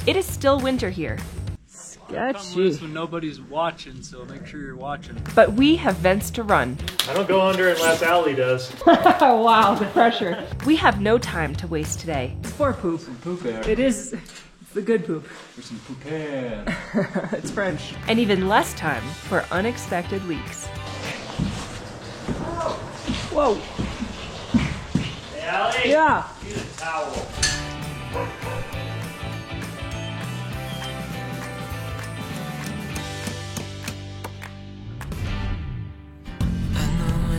It is still winter here. Come Sketchy. loose when nobody's watching, so make sure you're watching. But we have vents to run. I don't go under unless Allie does. Wow, the pressure. We have no time to waste today. It's for poop. Poop air. It is. It's the good poop. There's some poop air. It's French. And even less time for unexpected leaks. Whoa. Hey, Allie. Yeah. Need a towel.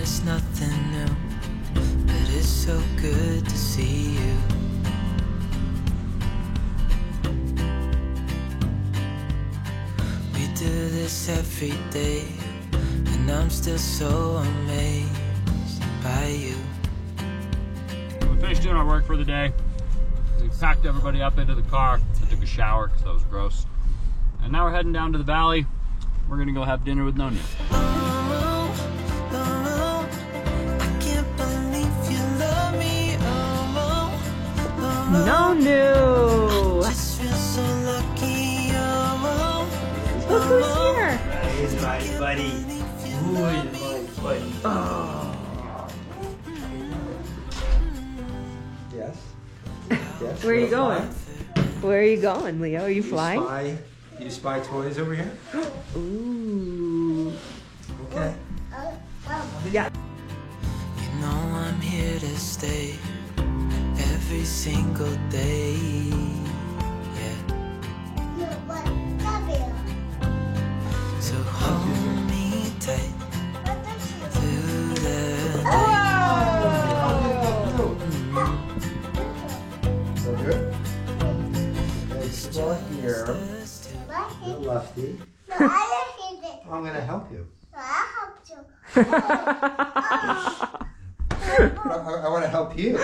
It's nothing new, but it's so good to see you. We do this every day, and I'm still so amazed by you. We finished doing our work for the day. We packed everybody up into the car. I took a shower because that was gross. And now we're heading down to the valley. We're gonna go have dinner with Nonya. No, no. Just feel so lucky. Look who's here. That is my buddy. Ooh, he's my buddy. Yes. Yes. Where are you going? Where are you going, Leo? Are you flying? You spy toys over here? Ooh. Okay. Yeah. You know I'm here to stay every single day. Yeah. So hold me tight through the So good. Okay, start here. Little lefty. I'm gonna help you. I want to help you.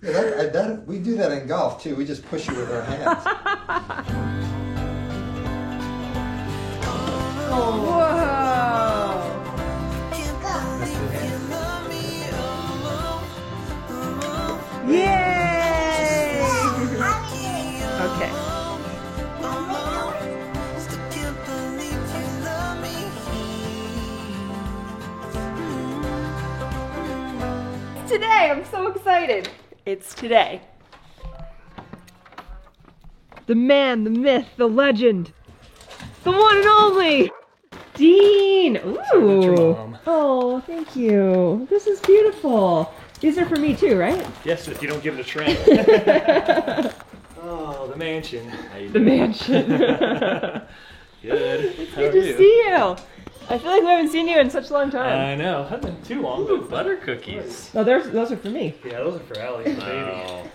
Yeah, we do that in golf too. We just push you with our hands. Whoa. Yay! Okay. Today, I'm so excited. It's today. The man, the myth, the legend, the one and only, Dean. Ooh. Mom. Oh, thank you. This is beautiful. These are for me too, right? Yes, if you don't give it a trim. Oh, the mansion. The mansion. Good. It's good to see you. I feel like we haven't seen you in such a long time. I know. Hasn't been too long. But butter cookies. No, those are for me. Yeah, those are for Allie, the baby.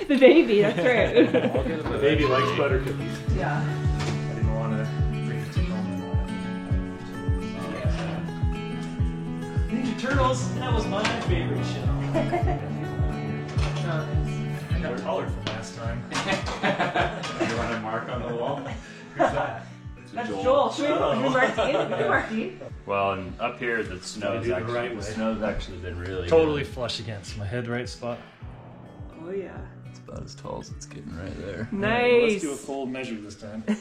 The baby, that's right. The baby likes butter cookies. Yeah. I didn't want to bring it to home. Ninja Turtles, that was my favorite show. I got taller from last time. You want a mark on the wall? Who's that? That's Joel. Should we mark Dean? Well, and up here the snow's do it the right way. snow's actually been really Totally good. flush against my head right spot. Oh yeah. It's about as tall as it's getting right there. Nice. Let's do a full measure this time. Hey,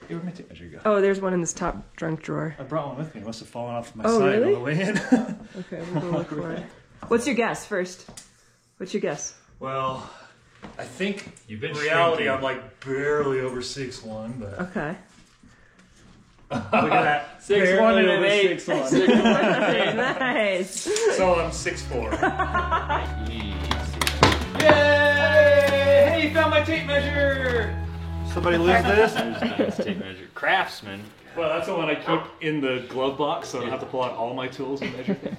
where'd my tape measure go? Oh, there's one in this top trunk drawer. I brought one with me. It must have fallen off my Oh, side really? on the way in. Okay, we'll go look for it. What's your guess first? What's your guess? Well, I think You've been in reality shrinking. I'm like barely over 6'1", but Okay. look at that. 6'1" and Barely an over 8. 6'1". Nice. So I'm 6'4". Yay! Hey, you found my tape measure! Somebody lose this? Nice tape measure. Craftsman. Well, that's the one I keep in the glove box, so I don't have to pull out all my tools and measure things.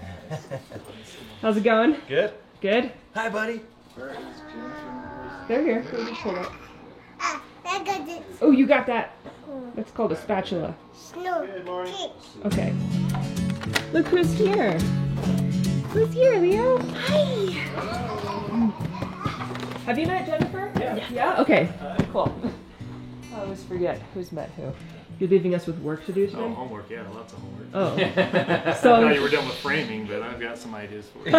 How's it going? Good. Good? Hi, buddy. They're here. Go just pull it. Oh, you got that. That's called a spatula. Good morning. Okay. Look who's here. Who's here, Leo? Hi. Have you met Jennifer? Yeah. Yeah? Okay. Cool. I always forget who's met who. You're leaving us with work to do today? Oh, homework, yeah, lots of homework. Oh. I So thought you were done with framing, but I've got some ideas for you.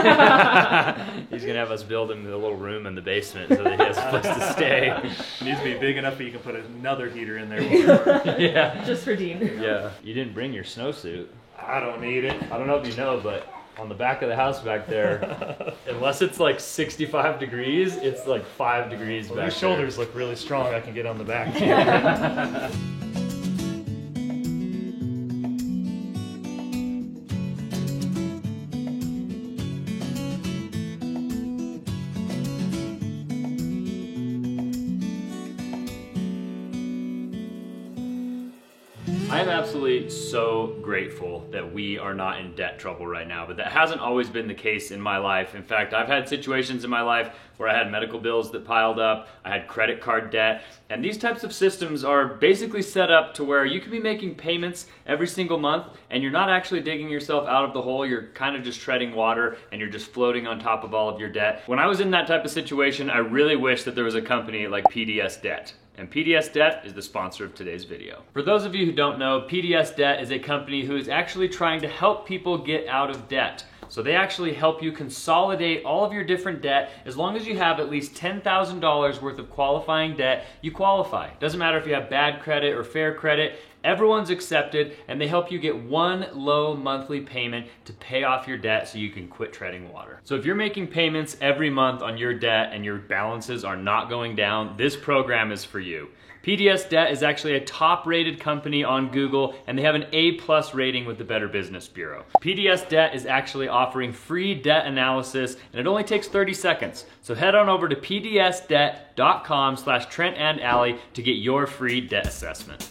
He's gonna have us build him a little room in the basement so that he has a place to stay. It needs to be big enough that you can put another heater in there while you work. Yeah. just for Dean. Yeah. You didn't bring your snowsuit. I don't need it. I don't know if you know, but on the back of the house back there, unless it's like 65 degrees, it's like 5 degrees Well, back these shoulders look really strong. I can get on the back too. I am absolutely so grateful that we are not in debt trouble right now, but that hasn't always been the case in my life. In fact, I've had situations in my life where I had medical bills that piled up, I had credit card debt, and these types of systems are basically set up to where you can be making payments every single month and you're not actually digging yourself out of the hole, you're kind of just treading water and you're just floating on top of all of your debt. When I was in that type of situation, I really wish that there was a company like PDS Debt. And PDS Debt is the sponsor of today's video. For those of you who don't know, PDS Debt is a company who is actually trying to help people get out of debt. So they actually help you consolidate all of your different debt. As long as you have at least $10,000 worth of qualifying debt, you qualify. Doesn't matter if you have bad credit or fair credit, everyone's accepted, and they help you get one low monthly payment to pay off your debt so you can quit treading water. So if you're making payments every month on your debt and your balances are not going down, this program is for you. PDS Debt is actually a top-rated company on Google, and they have an A+ rating with the Better Business Bureau. PDS Debt is actually offering free debt analysis, and it only takes 30 seconds. So head on over to pdsdebt.com/TrentandAllie to get your free debt assessment.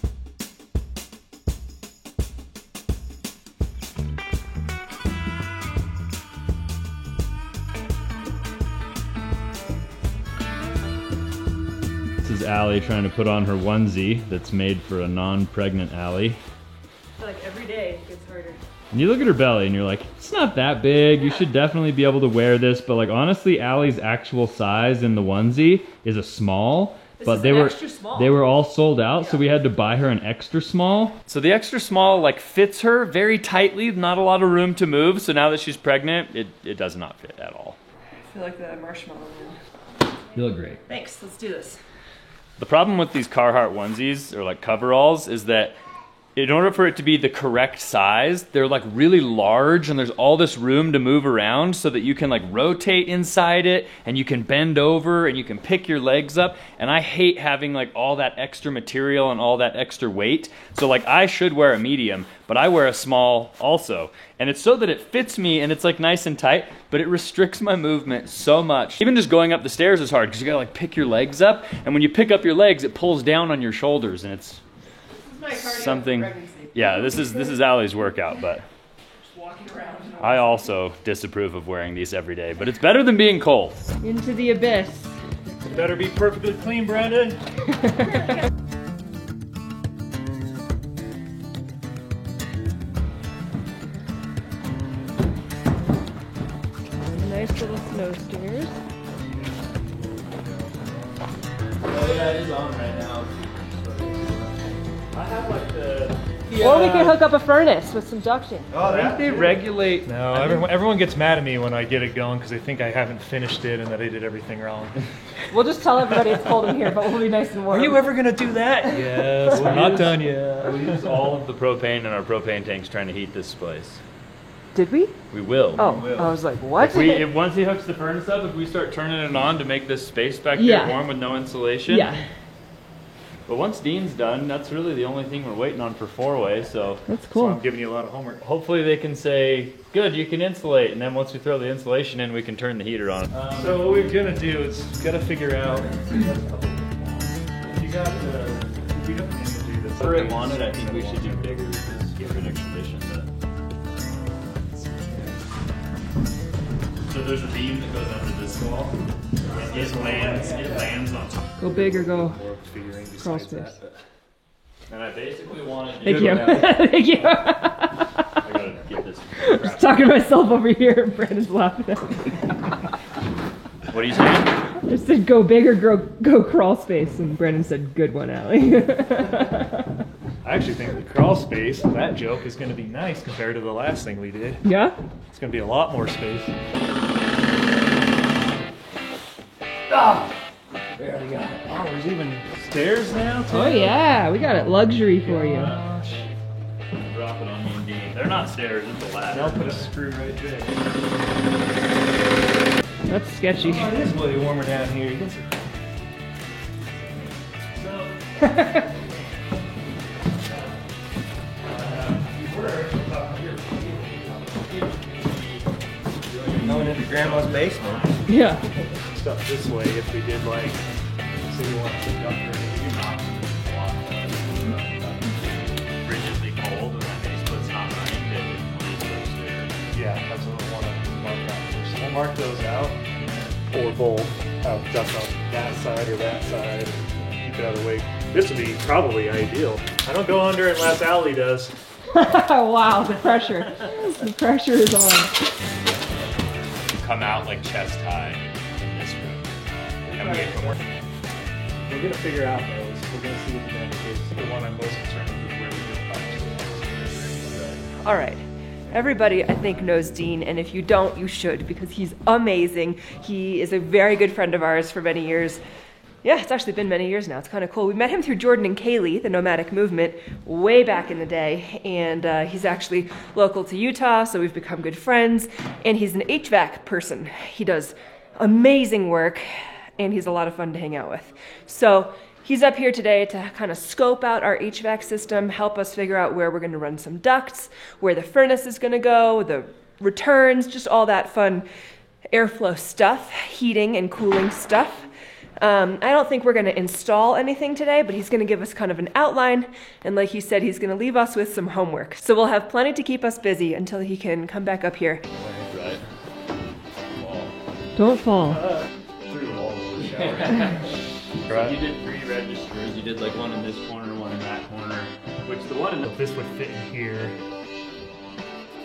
This is Allie trying to put on her onesie that's made for a non-pregnant Allie. Like every day it gets harder. And you look at her belly and you're like, it's not that big. You should definitely be able to wear this. But like honestly, Allie's actual size in the onesie is a small. But they were all sold out, so we had to buy her an extra small. So the extra small like fits her very tightly, not a lot of room to move. So now that she's pregnant, it does not fit at all. I feel like the marshmallow man. You look great. Thanks, let's do this. The problem with these Carhartt onesies or like coveralls is that in order for it to be the correct size, they're like really large and there's all this room to move around so that you can like rotate inside it and you can bend over and you can pick your legs up. And I hate having like all that extra material and all that extra weight. So like I should wear a medium, but I wear a small also. And it's so that it fits me and it's like nice and tight, but it restricts my movement so much. Even just going up the stairs is hard because you gotta like pick your legs up. And when you pick up your legs, it pulls down on your shoulders and it's something. Yeah, this is Allie's workout, but I also disapprove of wearing these every day, but it's better than being cold. Into the abyss. It better be perfectly clean, Brandon. Nice little snow stairs. Oh yeah, it is on right now. I have like the... Or we could hook up a furnace with some duction. Oh, I think they regulate... No, everyone gets mad at me when I get it going because they think I haven't finished it and that I did everything wrong. We'll just tell everybody it's cold in here, but we'll be nice and warm. Are you ever going to do that? Yes, we're not done yet. We use all of the propane in our propane tanks trying to heat this place. Did we? We will. Oh, I was like, what? If once he hooks the furnace up, if we start turning it on to make this space back here warm with no insulation. Yeah. But once Dean's done, that's really the only thing we're waiting on for 4-way, so... That's So cool. I'm giving you a lot of homework. Hopefully they can say, good, you can insulate, and then once we throw the insulation in, we can turn the heater on. So what we're going to do is got to figure out... You got the energy that's... For it wanted, I think we should do bigger because get rid of condition. So there's a beam that goes under this wall. It lands on top. Go big or go crawl Besides space. that, And I basically wanted... Thank you. Thank you. I gotta get this. Just talking to myself over here. Brandon's laughing at me. What are you saying? I just said go big or go crawl space, and Brandon said good one, Allie. I actually think the crawl space, that joke, is going to be nice compared to the last thing we did. Yeah? It's going to be a lot more space. Ah! There we go. Oh, there's even stairs now, too? Oh yeah, we got it luxury for you. Gosh. Drop it on me and Dean. They're not stairs, it's a ladder. I'll put a screw right there. That's sketchy. Oh, it is way warmer down here. You guys Going into Grandma's basement. Yeah. stuff this way if we did like, say we want to pick up here. Rigidly cold, and that Facebook's not running, then we put upstairs. Yeah, that's what we want to mark out first. So we'll mark those out, or both. Duck on that side or that side. Keep it out of the way. This would be probably ideal. I don't go under unless Allie does. Wow, the pressure. The pressure is on. Come out like chest high in this room. And we can work. We're gonna figure out those. We're gonna see what the damage is. The one I'm most concerned with is where we go. All right. Everybody, I think, knows Dean, and if you don't, you should, because he's amazing. He is a very good friend of ours for many years. Yeah, it's actually been many years now. It's kind of cool. We met him through Jordan and Kaylee, the nomadic movement, way back in the day, and he's actually local to Utah, so we've become good friends, and he's an HVAC person. He does amazing work, and he's a lot of fun to hang out with. So he's up here today to kind of scope out our HVAC system, help us figure out where we're going to run some ducts, where the furnace is going to go, the returns, just all that fun airflow stuff, heating and cooling stuff. I don't think we're going to install anything today, but he's going to give us kind of an outline, and like he said, he's going to leave us with some homework. So we'll have plenty to keep us busy until he can come back up here. Right. Don't fall. Through the wall of the shower. So you did 3 registers. You did like one in this corner, one in that corner. Which the one in the This would fit in here.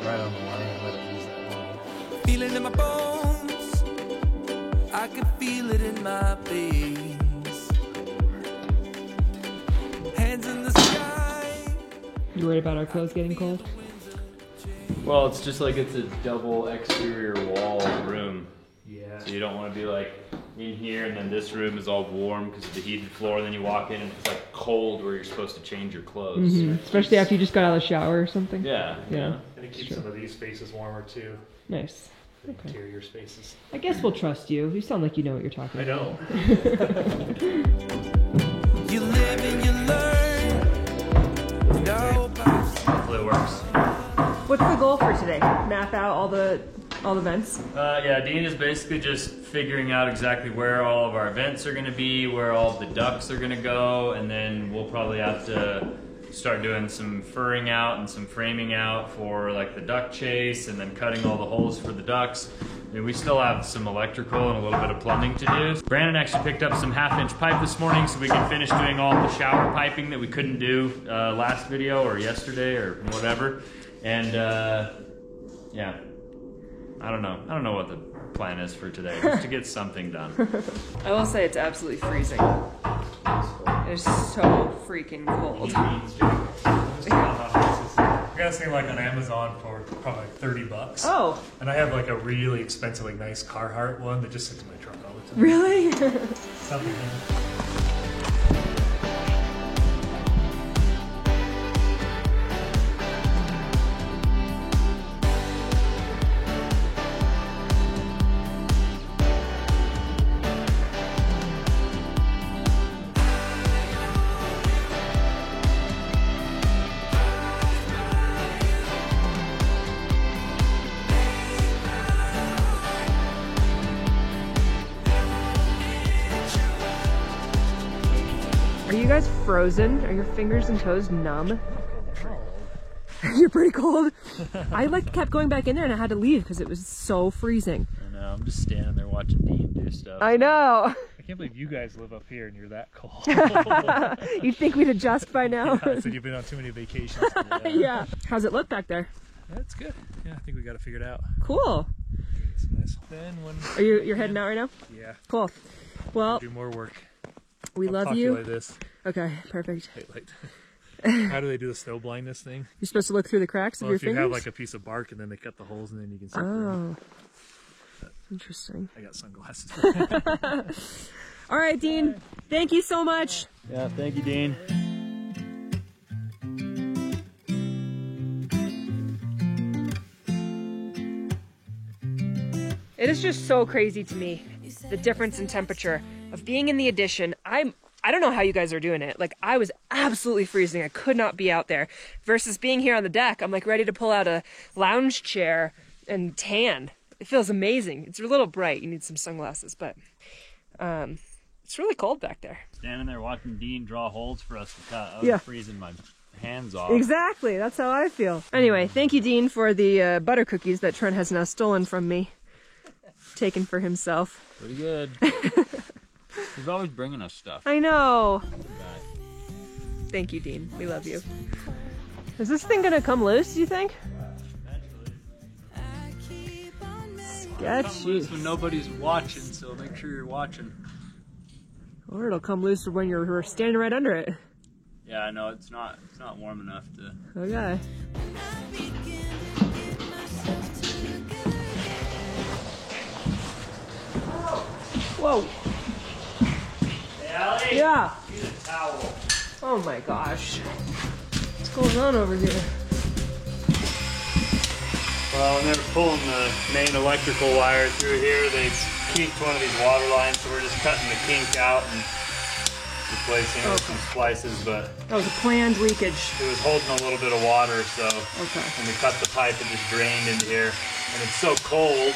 Right on the line. Let it use that line. Feeling in my bones, I can feel it in my veins. Hands in the sky. You worried about our clothes getting cold? Well, it's just like it's a double exterior wall room. Yeah. So you don't want to be like in here and then this room is all warm because of the heated floor, and then you walk in and it's like cold where you're supposed to change your clothes. Especially after you just got out of the shower or something. Yeah. Yeah. And it keeps some of these spaces warmer too. Nice. The Okay. interior spaces. I guess we'll trust you. You sound like you know what you're talking I about. know. You live and you learn. Hopefully it works. What's the goal for today? Map out all the vents? Yeah, Dean is basically just figuring out exactly where all of our vents are going to be, where all the ducts are going to go, and then we'll probably have to start doing some furring out and some framing out for like the duct chase, and then cutting all the holes for the ducts. And we still have some electrical and a little bit of plumbing to do. Brandon actually picked up some 1/2-inch pipe this morning so we can finish doing all the shower piping that we couldn't do last video or yesterday or whatever. And yeah, I don't know what the plan is for today, just to get something done. I will say it's absolutely freezing. It's so freaking cold. I got this thing like on Amazon for probably like $30. Oh, And I have like a really expensive, like nice Carhartt one that just sits in my truck all the time. really? Something. Are you guys frozen? Are your fingers and toes numb? You're pretty cold. I like kept going back in there and I had to leave because it was so freezing. I know, I'm just standing there watching Dean do stuff. I know. I can't believe you guys live up here and you're that cold. You'd think we'd adjust by now. I said you've been on too many vacations. Yeah. How's it look back there? That's good. Yeah, I think we got it figured out. Cool. It's nice. Then when You're heading out right now? yeah, Cool. Well, do more work. we I'll love talk to you. like this. Okay, perfect. Wait, How do they do the snow blindness thing? You're supposed to look through the cracks of Well, your if you fingers? have like a piece of bark and then they cut the holes and then you can see through. Oh, interesting. I got sunglasses. All right, Dean. Thank you so much. Yeah, thank you, Dean. It is just so crazy to me, the difference in temperature of being in the addition. I don't know how you guys are doing it. Like, I was absolutely freezing. I could not be out there. Versus being here on the deck, I'm like ready to pull out a lounge chair and tan. It feels amazing. It's a little bright. You need some sunglasses, but it's really cold back there. Standing there watching Dean draw holes for us to cut. I was freezing my hands off. Exactly. That's how I feel. Anyway, thank you, Dean, for the butter cookies that Trent has now stolen from me. Taken for himself. Pretty good. He's always bringing us stuff. I know. Thank you, Dean. We love you. Is this thing gonna come loose, do you think? Come loose when nobody's watching, so make sure you're watching. Or it'll come loose when you're standing right under it. Yeah, I know it's not warm enough to. Okay. Whoa. Hey, Allie. Yeah. Use a towel. Oh my gosh. What's going on over here? Well, when they're pulling the main electrical wire through here, they kinked one of these water lines, so we're just cutting the kink out and replacing it with some splices, but That was a planned leakage. it was holding a little bit of water, so Okay. when we cut the pipe, it just drained into here. And it's so cold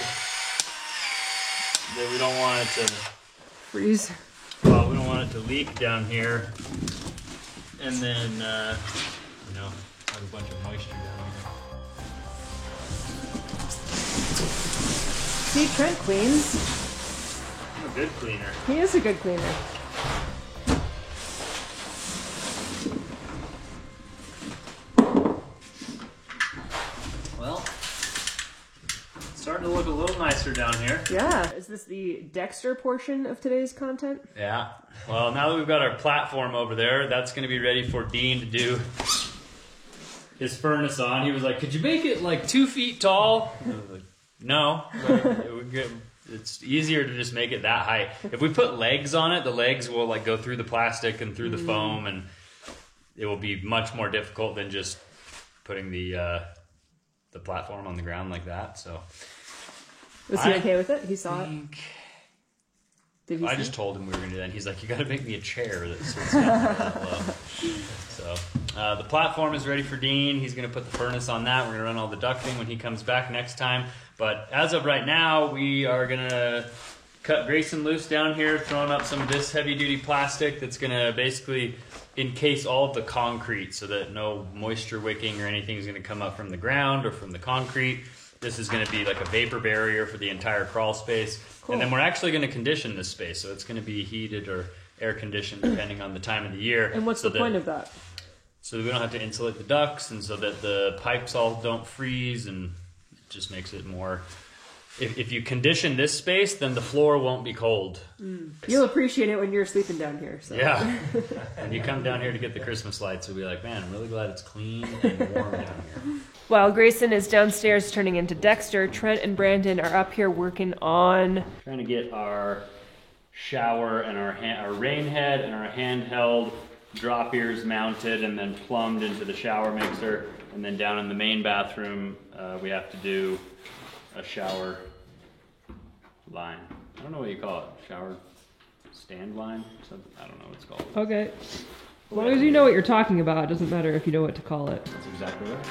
that we don't want it to, Freeze. well, we don't want it to leak down here. And then, you know, have a bunch of moisture down here. See, Trent cleans. I'm a good cleaner. He is a good cleaner. Well, it's starting to look a little nicer down here. Yeah. Is this the Dexter portion of today's content? Yeah. Well, now that we've got our platform over there, that's going to be ready for Dean to do his furnace on. He was like, could you make it like 2 feet tall? I was like, no. It's easier to just make it that height. If we put legs on it, the legs will like go through the plastic and through the foam, and it will be much more difficult than just putting the platform on the ground like that. So Was he okay with it? He saw it? Did he I see just it? told him we were going to do that. And he's like, you got to make me a chair that sits down that low. So the platform is ready for Dean. He's going to put the furnace on that. We're going to run all the ducting when he comes back next time. But as of right now, we are going to cut Grayson loose down here, throwing up some of this heavy-duty plastic that's going to basically encase all of the concrete so that no moisture wicking or anything is going to come up from the ground or from the concrete. This is going to be like a vapor barrier for the entire crawl space. Cool. And then we're actually going to condition this space, so it's going to be heated or air conditioned depending on the time of the year. And what's the point of that? So that we don't have to insulate the ducts, and so that the pipes all don't freeze, and it just makes it more... If you condition this space, then the floor won't be cold. You'll appreciate it when you're sleeping down here. So. Yeah. And you come down here to get the Christmas lights, you'll be like, man, I'm really glad it's clean and warm down here. While Grayson is downstairs turning into Dexter, Trent and Brandon are up here working on... Trying to get our shower and our rain head and our handheld drop ears mounted and then plumbed into the shower mixer. And then down in the main bathroom, we have to do a shower line. I don't know what you call it. Shower stand line? Something. I don't know what it's called. Okay. As long as you know what you're talking about, it doesn't matter if you know what to call it. That's exactly right.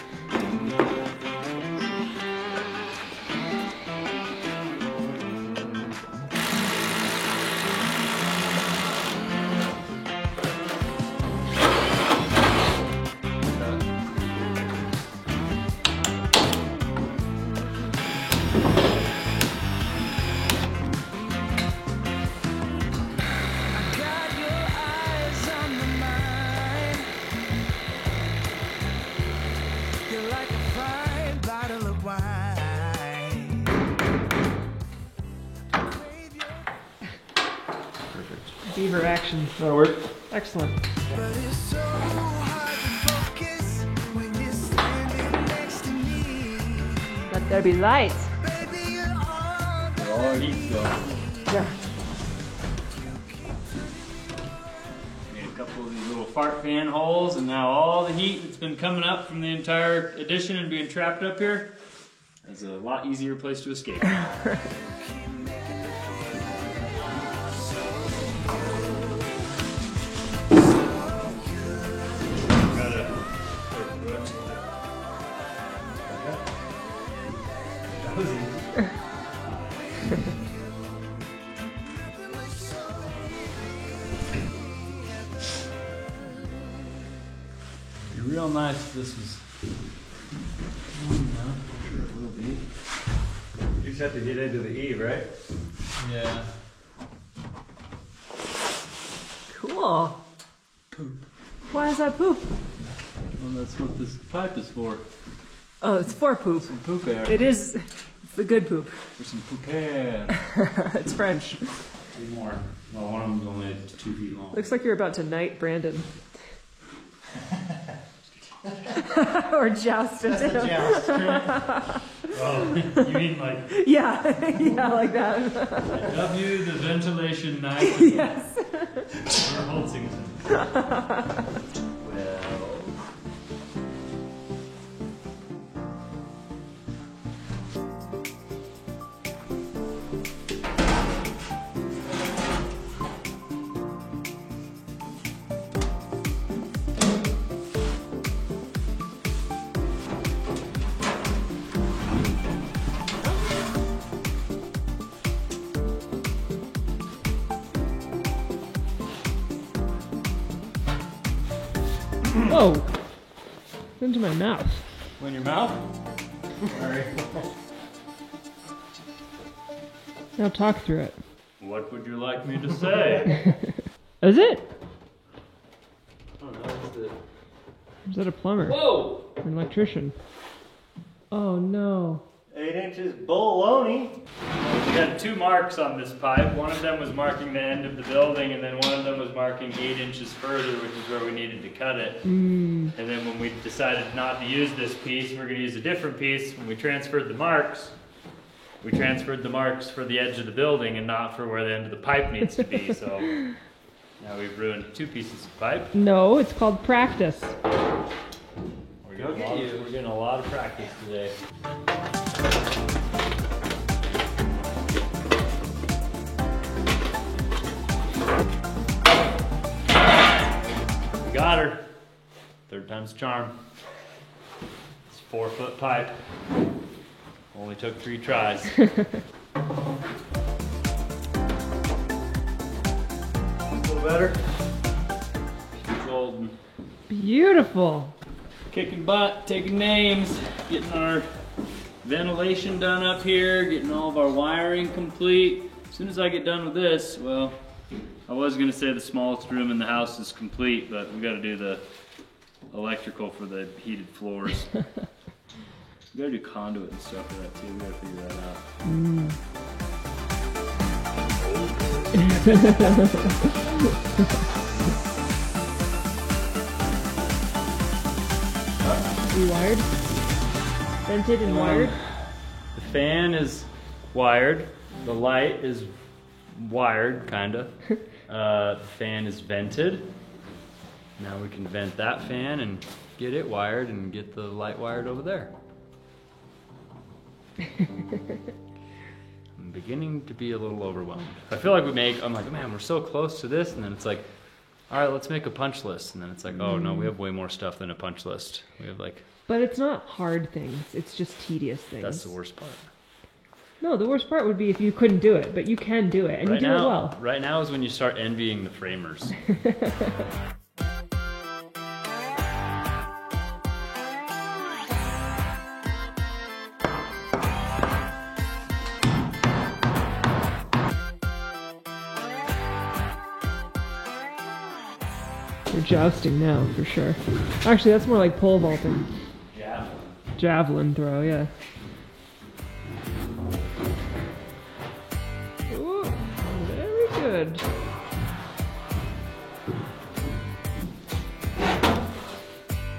Beaver action. That'll work. Excellent. But it's so hard to Gotta be light. Where all our heat's going. Yeah. Made a couple of these little fart fan holes, and now all the heat that's been coming up from the entire addition and being trapped up here is a lot easier place to escape. It'd be real nice if this was. Sure it will be. You just have to get into the eave, right? Yeah. Cool. Why is that poop? Well, that's what this pipe is for. Oh, it's for poop. Some poop air. It is. It's the good poop. For some poop air. It's French. 3 more. Well, one of them's only 2 feet long. Looks like you're about to knight Brandon. Or joust it. Oh, you mean like Yeah, yeah, like that. W the ventilation knife? Yes. Or Holtzington. Well. Whoa! Into my mouth. In your mouth? Sorry. Now talk through it. What would you like me to say? Is it? Oh no, it's the... Or is that a plumber? Whoa! Or an electrician? Oh no. 8 inches bologna. We had 2 marks on this pipe. One of them was marking the end of the building, and then one of them was marking 8 inches further, which is where we needed to cut it. And then when we decided not to use this piece, we're going to use a different piece. When we transferred the marks, we transferred the marks for the edge of the building and not for where the end of the pipe needs to be. So now we've ruined 2 pieces of pipe. No, it's called practice. We're getting a lot of practice today. We got her. 3rd time's a charm. It's 4-foot pipe. Only took 3 tries. A little better. Keep golden. Beautiful. Kicking butt, taking names, getting our ventilation done up here, getting all of our wiring complete. As soon as I get done with this, well, I was gonna say the smallest room in the house is complete, but we gotta do the electrical for the heated floors. We gotta do conduit and stuff for that too, we gotta figure that out. You wired? Vented and wired? The fan is wired. The light is wired, kinda. The fan is vented. Now we can vent that fan and get it wired and get the light wired over there. I'm beginning to be a little overwhelmed. I feel like I'm like, man, we're so close to this, and then it's like, all right, let's make a punch list. And then it's like, oh no, we have way more stuff than a punch list. We have like... But it's not hard things, it's just tedious things. That's the worst part. No, the worst part would be if you couldn't do it, but you can do it, and you do it well. Right now is when you start envying the framers. We're jousting now, for sure. Actually, that's more like pole vaulting. Yeah. Javelin throw, yeah. Ooh, very good.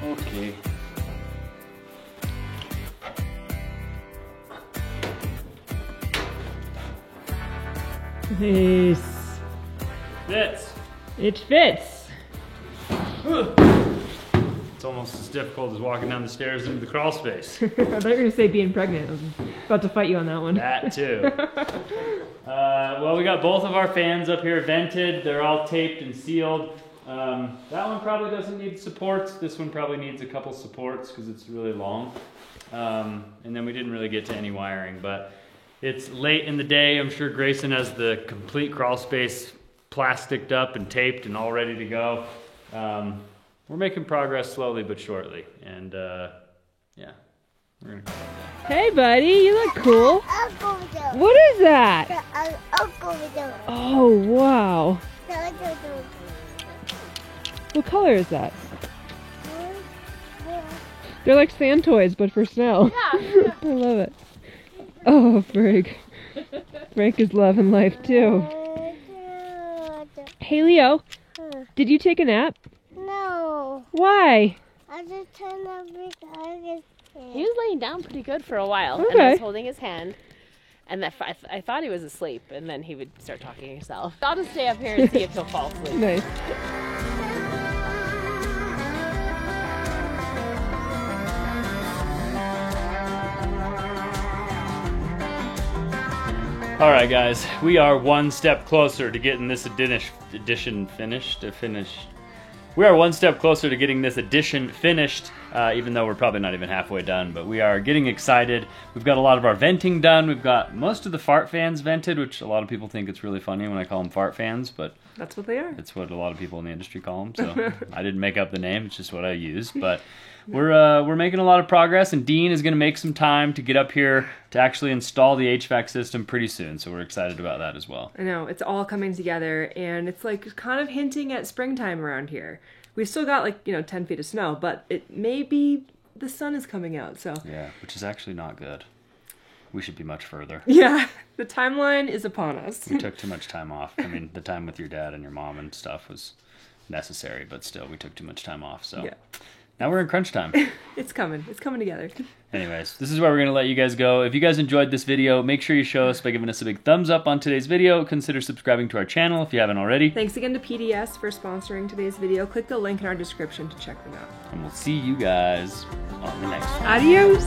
Okay. Nice. Fits. It fits. It's almost as difficult as walking down the stairs into the crawl space. I thought you were going to say being pregnant. I was about to fight you on that one. That too. Well, we got both of our fans up here vented. They're all taped and sealed. That one probably doesn't need supports. This one probably needs a couple supports because it's really long. And then we didn't really get to any wiring, but it's late in the day. I'm sure Grayson has the complete crawl space plasticed up and taped and all ready to go. We're making progress slowly but surely, and yeah, we're gonna. Hey, buddy, you look cool. What is that? Oh, wow. What color is that? They're like sand toys, but for snow. Yeah. I love it. Oh, Frank. Frank is loving life, too. Hey, Leo, did you take a nap? No. Why? I just turned up because he was laying down pretty good for a while, Okay. and I was holding his hand, and I thought he was asleep, and then he would start talking to himself. I'll just stay up here and see if he'll fall asleep. Nice. All right, guys, we are one step closer to getting this edition finished. We are one step closer to getting this edition finished, even though we're probably not even halfway done, but we are getting excited. We've got a lot of our venting done. We've got most of the fart fans vented, which a lot of people think it's really funny when I call them fart fans, but That's what they are. it's what a lot of people in the industry call them, so I didn't make up the name. It's just what I used, but we're making a lot of progress, and Dean is going to make some time to get up here to actually install the HVAC system pretty soon, so we're excited about that as well. I know, it's all coming together, and it's like kind of hinting at springtime around here. We've still got like, 10 feet of snow, but it may be the sun is coming out, so. Yeah, which is actually not good. We should be much further. Yeah, the timeline is upon us. We took too much time off. I mean, the time with your dad and your mom and stuff was necessary, but still, we took too much time off, so. Yeah. Now we're in crunch time. It's coming together. Anyways, this is where we're going to let you guys go. If you guys enjoyed this video, make sure you show us by giving us a big thumbs up on today's video. Consider subscribing to our channel if you haven't already. Thanks again to PDS for sponsoring today's video. Click the link in our description to check them out. And we'll see you guys on the next one. Adios!